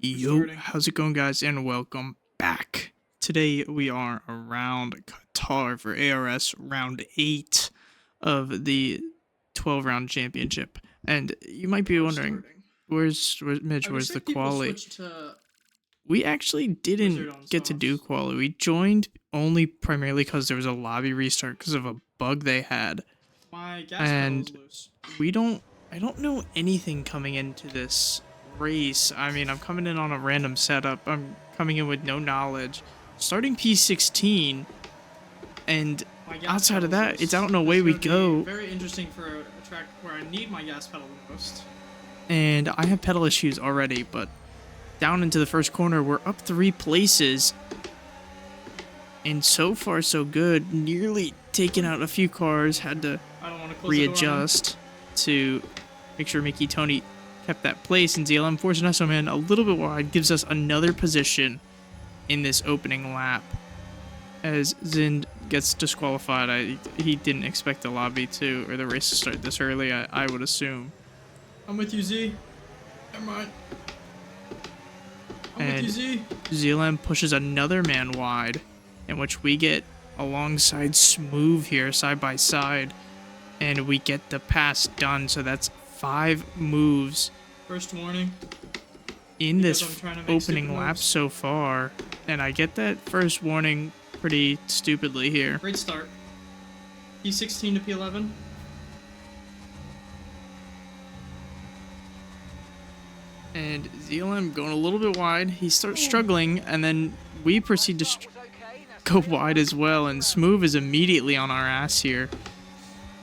Yo, how's it going, guys, and welcome back. Today we are around Qatar for ARS round 8 of the 12-round championship. And you might be wondering, where's Mitch, where's the Quali? We actually didn't get to do Quali. We joined only primarily because there was a lobby restart because of a bug they had. My gas pedal is loose. I don't know anything coming into this race. I mean, I'm coming in on a random setup. I'm coming in with no knowledge. Starting P16, and outside of that, it's out and away we go. Very interesting for a track where I need my gas pedal the most. And I have pedal issues already, but down into the first corner, we're up 3 places. And so far, so good. Nearly taking out a few cars. Had to readjust to make sure Mickey Tony kept that place, and ZLM forcing us man a little bit wide gives us another position in this opening lap as Zind gets disqualified. He didn't expect the lobby to, or the race to start this early, I would assume. I'm with you, Z. Never mind. I'm with you, Z. ZLM pushes another man wide, in which we get alongside Smooth here, side by side, and we get the pass done. So that's 5 moves. First warning. In this opening lap so far, and I get that first warning pretty stupidly here. Great start. P16 to P11. And ZLM going a little bit wide. He starts struggling, and then we proceed to go wide as well, and Smooth is immediately on our ass here.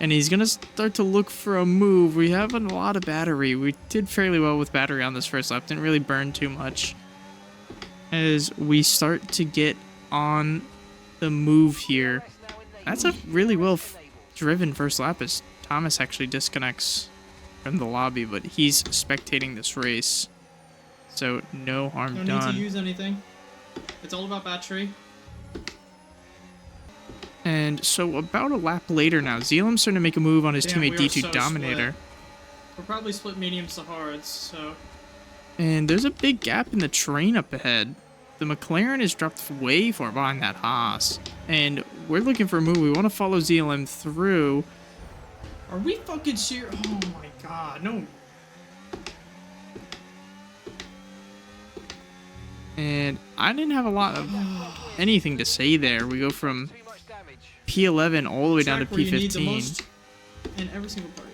And he's going to start to look for a move. We have a lot of battery. We did fairly well with battery on this first lap. Didn't really burn too much. As we start to get on the move here. That's a really well driven first lap as Thomas actually disconnects from the lobby, but he's spectating this race. So no harm done. No need to use anything. It's all about battery. And so about a lap later now, ZLM's starting to make a move on his teammate D2 Dominator. We're probably split mediums to hards, so... And there's a big gap in the train up ahead. The McLaren is dropped way far behind that Haas. And we're looking for a move. We want to follow ZLM through. Are we fucking serious? Oh my god, no. And I didn't have a lot of anything to say there. We go from P11 all the way down to P15. In every single part.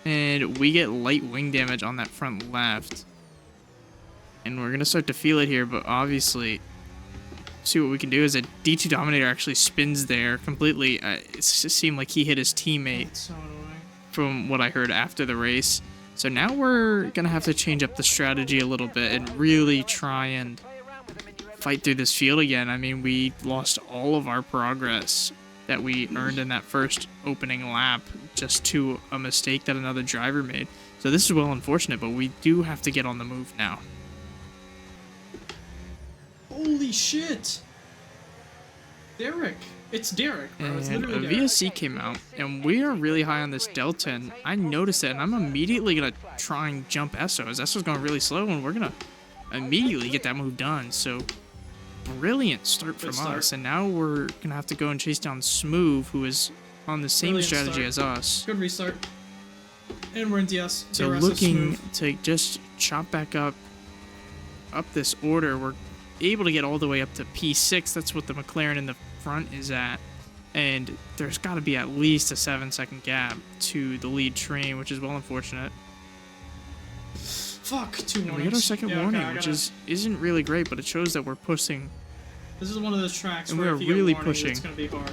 And we get light wing damage on that front left. And we're going to start to feel it here, but obviously, see what we can do is a D2 Dominator actually spins there completely. It just seemed like he hit his teammate so from what I heard after the race. So now we're going to have to change up the strategy a little bit and really try and fight through this field again. I mean, we lost all of our progress that we earned in that first opening lap just to a mistake that another driver made. So this is well unfortunate, but we do have to get on the move now. Holy shit! Derek! It's Derek, bro. It's And a literally Derek. VSC came out, and we are really high on this Delta, and I noticed it, and I'm immediately going to try and jump Esso, as Esso's going really slow, and we're going to immediately get that move done. So brilliant start from us, and now we're gonna have to go and chase down Smooth, who is on the same strategy as us. Good restart. And we're in DS. So looking to just chop back up this order. We're able to get all the way up to P6. That's what the McLaren in the front is at, and there's got to be at least a 7-second gap to the lead train, which is well unfortunate. Fuck, 2 warnings. We got our second warning, which isn't really great, but it shows that we're pushing. This is one of those tracks and where we're really pushing. It's gonna be hard.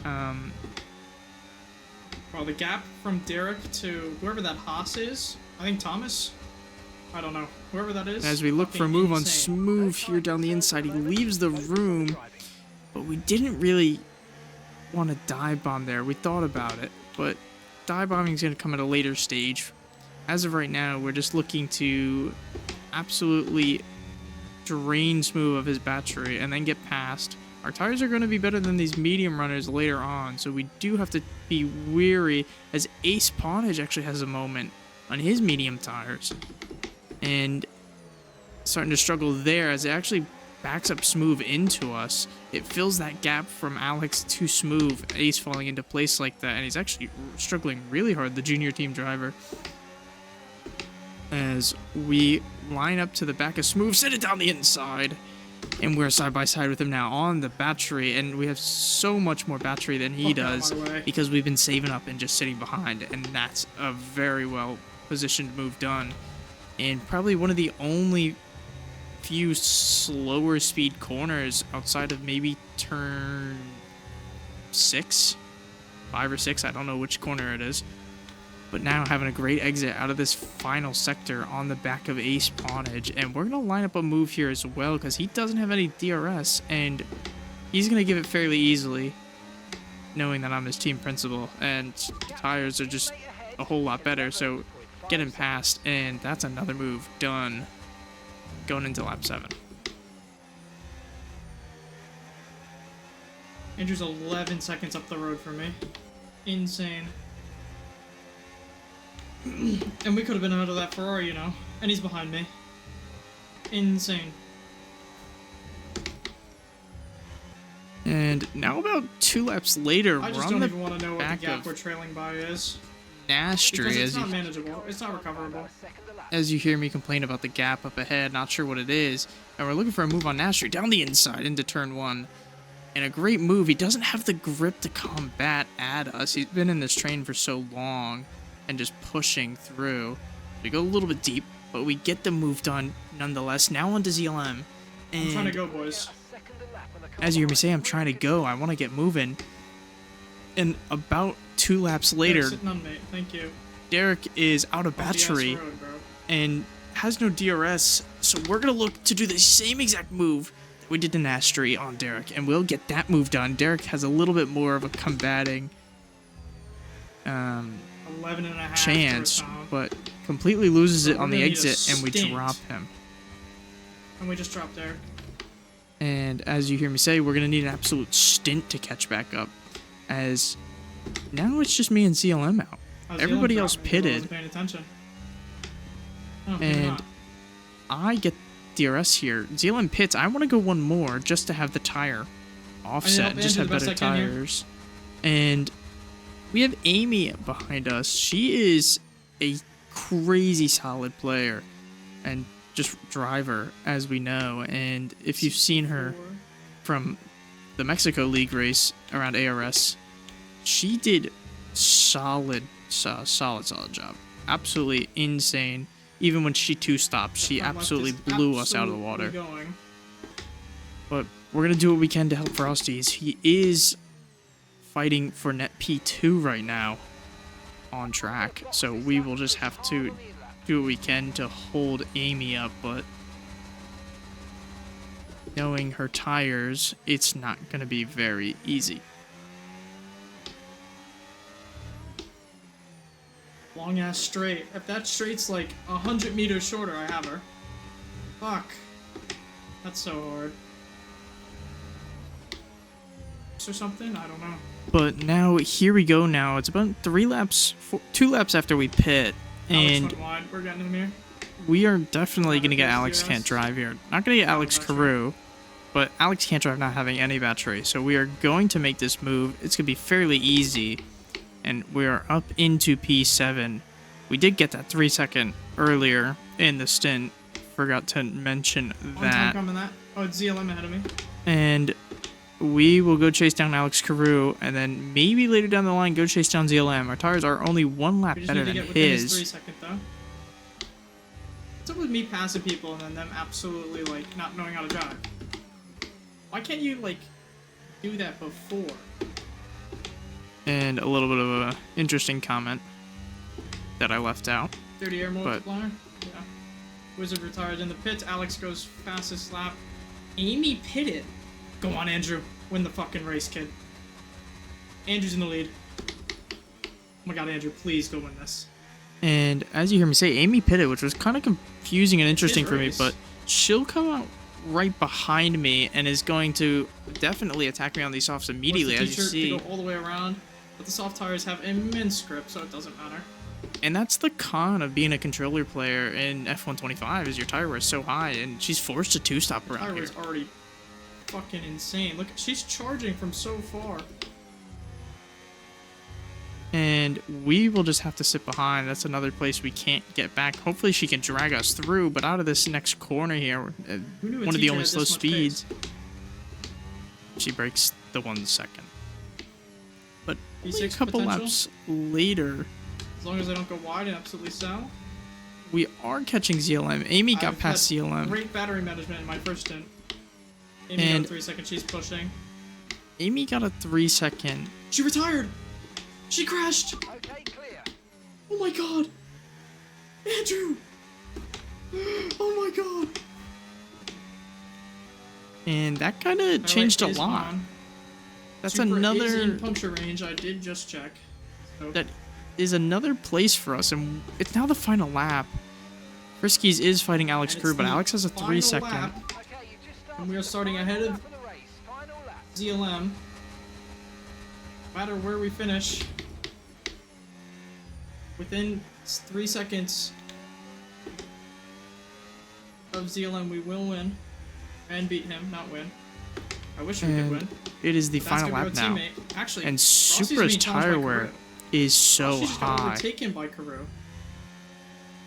Bro, the gap from Derek to whoever that Haas is, I think Thomas. I don't know. Whoever that is. As we look for a move on Smooth here down the inside, he leaves the room, but we didn't really want to dive bomb there. We thought about it, but dive bombing is going to come at a later stage. As of right now, we're just looking to absolutely drain Smooth of his battery and then get past. Our tires are going to be better than these medium runners later on, so we do have to be weary, as Ace Pawnage actually has a moment on his medium tires. And starting to struggle there as it actually backs up Smooth into us. It fills that gap from Alex to Smooth, Ace falling into place like that, and he's actually struggling really hard, the junior team driver. As we line up to the back of Smooth, send it down the inside, and we're side by side with him now on the battery, and we have so much more battery than he does because we've been saving up and just sitting behind, and that's a very well positioned move done. And probably one of the only few slower speed corners outside of maybe turn 5 or 6, I don't know which corner it is, but now having a great exit out of this final sector on the back of Ace Pawnage. And we're going to line up a move here as well because he doesn't have any DRS, and he's going to give it fairly easily, knowing that I'm his team principal, and the tires are just a whole lot better, so get him past, and that's another move done going into lap 7. Andrew's 11 seconds up the road for me. Insane. And we could have been out of that Ferrari, you know. And he's behind me. Insane. And now about 2 laps later, I just don't even want to know what the gap we're trailing by is. Nastri, because it's not manageable. It's not recoverable. As you hear me complain about the gap up ahead, not sure what it is, and we're looking for a move on Nastri down the inside into turn 1. And a great move. He doesn't have the grip to combat at us. He's been in this train for so long and just pushing through. We go a little bit deep, but we get the move done nonetheless. Now onto ZLM. And I'm trying to go, boys. As you hear me say, I'm trying to go. I want to get moving. And about 2 laps later, sitting on me. Thank you. Derek is out of battery road, and has no DRS. So we're going to look to do the same exact move that we did to Nastri on Derek, and we'll get that move done. Derek has a little bit more of a combating 11.5 chance, but completely loses it on the exit, and we drop him. And we just dropped Derek. And as you hear me say, we're going to need an absolute stint to catch back up, as now it's just me and CLM out. Everybody else pitted. Paying attention. And I get DRS here. ZLM pits. I want to go one more just to have the tire offset and just have better tires. And we have Amy behind us. She is a crazy solid player and just driver, as we know. And if you've seen her from the Mexico League race around ARS, she did solid job. Absolutely insane. Even when she 2-stopped, she absolutely blew us out of the water. But we're going to do what we can to help Frosties. He is fighting for net P2 right now on track. So we will just have to do what we can to hold Amy up. But knowing her tires, it's not going to be very easy. Long ass straight. If that straight's like 100 meters shorter, I have her. Fuck. That's so hard. Or something? I don't know. But now, here we go now. It's about 2 laps after we pit. And we're getting him here. We are definitely going to get Alex Can't Drive here. Not going to get Alex Carew, but Alex Can't Drive not having any battery. So we are going to make this move. It's going to be fairly easy. And we are up into P7. We did get that 3-second earlier in the stint. Forgot to mention that. Oh, it's ZLM ahead of me. And we will go chase down Alex Carew, and then maybe later down the line go chase down ZLM. Our tires are only 1 lap better than his. 3 second though. What's up with me passing people and then them absolutely like not knowing how to drive? Why can't you like do that before? And a little bit of a interesting comment that I left out. 30 air multiplier. Yeah. Wizard retired in the pits. Alex goes fastest lap. Amy pitted. Go on, Andrew. Win the fucking race, kid. Andrew's in the lead. Oh my god, Andrew, please go win this. And as you hear me say, Amy pitted, which was kind of confusing and interesting for me, but she'll come out right behind me and is going to definitely attack me on these softs immediately, as you see. To go all the way around, but the soft tires have immense grip, so it doesn't matter. And that's the con of being a controller player in F125 is your tire wear is so high, and she's forced to two-stop around Tire here. was already fucking insane. Look, she's charging from so far. And we will just have to sit behind. That's another place we can't get back. Hopefully she can drag us through, but out of this next corner here, Who knew a one of the teacher only had slow this much speeds, pace? she breaks the 1 second. But only a P6 couple potential? laps later, As long as I don't go wide and absolutely south. we are catching ZLM. Amy got I've past had ZLM. Great battery management in my first stint. Amy And- got 3 seconds. She's pushing. Amy got a 3 second. She retired. She crashed. Okay, clear. Oh my god. Andrew. Oh my god. And that kind of My changed a light is lot. on. That's Super is another... in puncture range. I did just check. So That is another place for us, and it's now the final lap. Friskies is fighting Alex and Crew, it's but the Alex has a final 3 second. lap, Okay, you just started. and we are starting ahead of For the race. Final lap. ZLM. No matter where we finish, within 3 seconds of ZLM, we will win and beat him, not win. I wish we could And win. it is the That's final gonna lap be our now. teammate. Actually, And Rossi's Supra's being challenged by tire wear Carew. is so Rossi just got high. overtaken by Carew.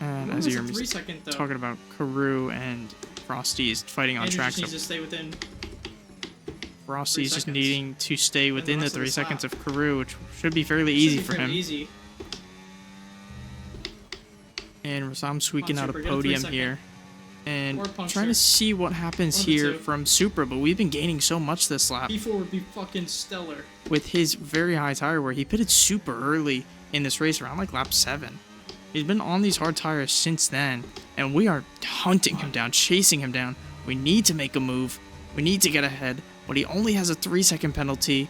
And Carew as has you a hear me 3 second though. talking about Carew and Frosty is fighting on Andrew track, just so needs to stay within. Frosty is 3 just seconds. needing to stay the within the rest of 3 this seconds lap. of Carew, which should be fairly Should easy be for fairly him. Easy. And Rasam squeaking out a Super, get a 3 podium second. here. And Or puncture. trying to see what happens One of the here two. from Supra, but we've been gaining so much this lap. P4 would be fucking stellar. With his very high tire wear, he pitted super early in this race, around like lap 7. He's been on these hard tires since then, and we are hunting him down, chasing him down. We need to make a move. We need to get ahead, but he only has a 3 second penalty.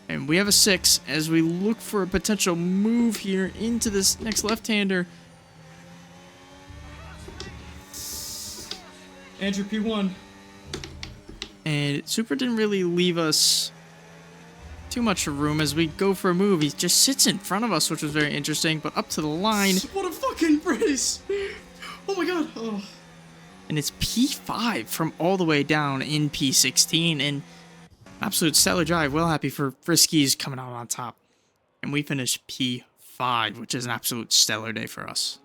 And we have a 6 as we look for a potential move here into this next left-hander. Andrew P1. And Super didn't really leave us too much room as we go for a move. He just sits in front of us, which was very interesting, but up to the line. What a fucking race! Oh my god. Oh. And it's P5 from all the way down in P16. And absolute stellar drive. Well happy for Friskies coming out on top. And we finished P5, which is an absolute stellar day for us.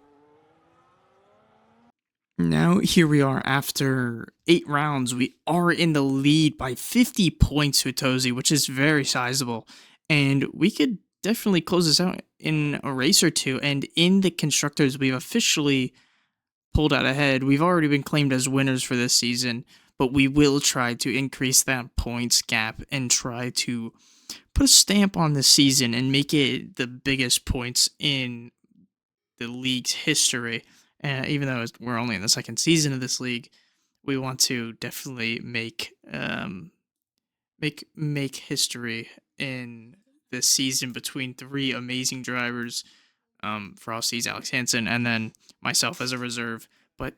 Now, here we are after 8 rounds. We are in the lead by 50 points with Tozy, which is very sizable. And we could definitely close this out in a race or two. And in the Constructors, we've officially pulled out ahead. We've already been claimed as winners for this season, but we will try to increase that points gap and try to put a stamp on the season and make it the biggest points in the league's history. Even though we're only in the second season of this league, we want to definitely make history in this season between 3 amazing drivers, Frosty's Alex Hansen, and then myself as a reserve. But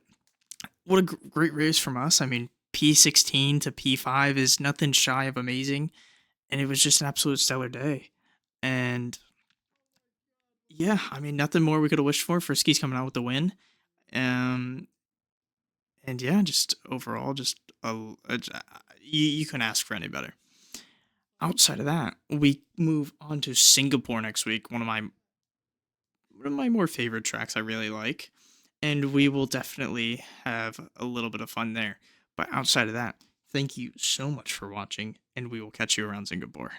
what a great race from us. I mean, P16 to P5 is nothing shy of amazing, and it was just an absolute stellar day. And yeah, I mean, nothing more we could have wished for. Friskies coming out with the win. And yeah, just overall, just you couldn't ask for any better. Outside of that, we move on to Singapore next week. One of my more favorite tracks I really like, and we will definitely have a little bit of fun there. But outside of that, thank you so much for watching, and we will catch you around Singapore.